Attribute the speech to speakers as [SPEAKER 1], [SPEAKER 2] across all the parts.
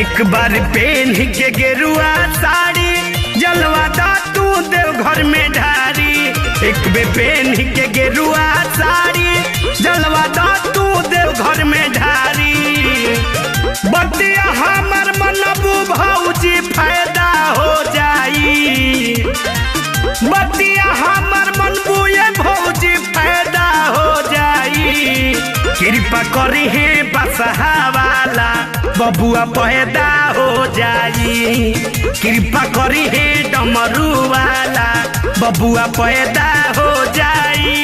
[SPEAKER 1] एक बार पहन के गेरुआ साड़ी जलवा दा तू देव घर में ढारी। एक बे पहन के गेरुआ साड़ी जलवा दा तू देव घर में ढारी। बतिया हमर मनबू भौजी फायदा हो जाई। बतिया हमर मनबू ये भौजी फायदा हो जाई। कृपा करी है बसहा वाला बबुआ पैदा हो जाई। कृपा करी है डमरू वाला बबुआ पैदा हो जाई।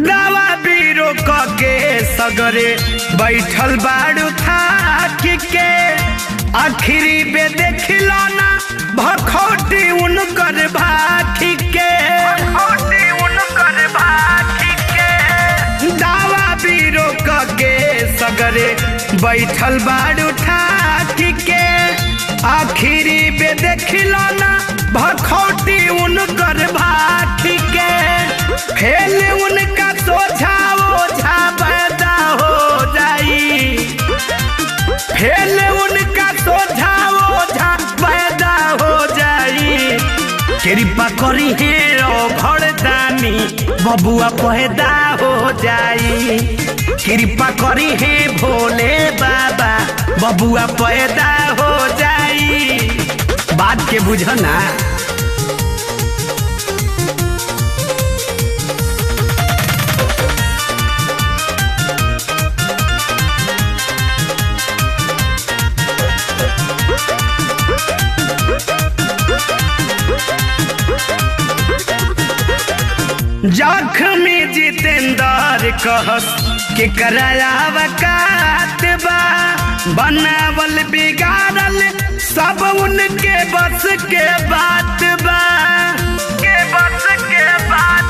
[SPEAKER 1] दावा बीरो के सगरे बैठल बाड़ू थाक के। आखिरी बे देखिला ना भखौटी उनकर भाखी के। दावा बीरो के सगरे बैठल बाड़ू थाक के। आखिरी बे देखिला ना भखौटी उनकर भाखी के। खेल उनका सोझा ओझा पैदा हो जाई। खेल उनका सोझा ओझा पैदा हो जाई। कृपा करी है घरदानी बबुआ पैदा हो जाई। कृपा करी है भोले बाबा बबुआ पैदा हो जाई। बात के बुझना। जख्मी जितेंद्र कहस के कराया कात बा। बनावल बिगाड़ल सब उनके बस के बात बा।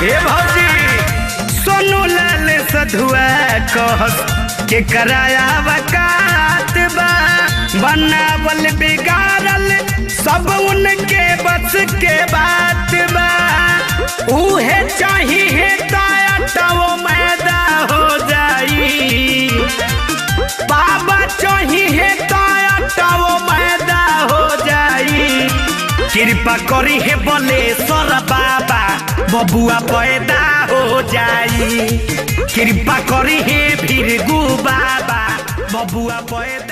[SPEAKER 1] हे भौजी सोनू लाल सधुआ कहस के कराया कात बा। बनावल बिगाड़ल सब उनके बस के बात बा। उहे चाहिए तो मैदा हो जाई। बाबा चाहिए तो मैदा हो जाई। कृपा करी है बलेश्वर बाबा बबुआ पैदा हो जाई। कृपा करी है भीरगू बाबा बबुआ पैदा